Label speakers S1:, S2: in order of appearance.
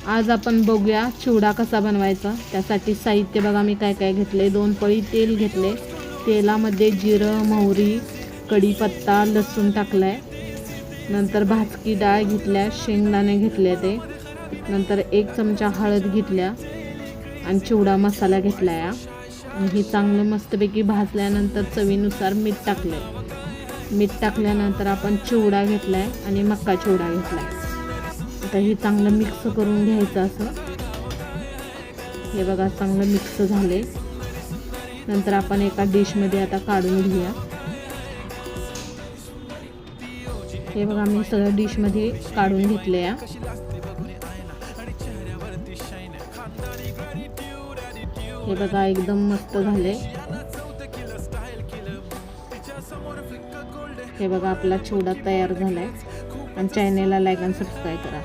S1: आज आपण बघूया चिवडा कसा बनवायचा। त्यासाठी साहित्य बघा मी काय काय घेतले। 2 पळी तेल घेतले। तेलामध्ये जिरं, मोहरी, कढीपत्ता, लसूण टाकलाय। नंतर भाजकी डाळ घेतल्या, शेंगदाणे घेतले ते। नंतर 1 चमचा हळद घेतल्या आणि चिवडा मसाला घेतलाय। आणि हे चांगलं मस्तपैकी भाजल्यानंतर चवीनुसार मीठ टाकले। मीठ टाकल्यानंतर आपण चिवडा घेतलाय आणि मक्का चिवडा घेतलाय। आता हे चांगलं मिक्स करून घ्यायचं असं। हे बघा चांगलं मिक्स झाले। नंतर आपण एका डिशमध्ये आता काढून घेऊया। हे बघा मी सगळं डिशमध्ये काढून घेतले आहे। हे बघा एकदम मस्त झाले। हे बघा आपला चिवडा तयार झालाय। आणि चॅनलला लाईक आणि सबस्क्राईब करा।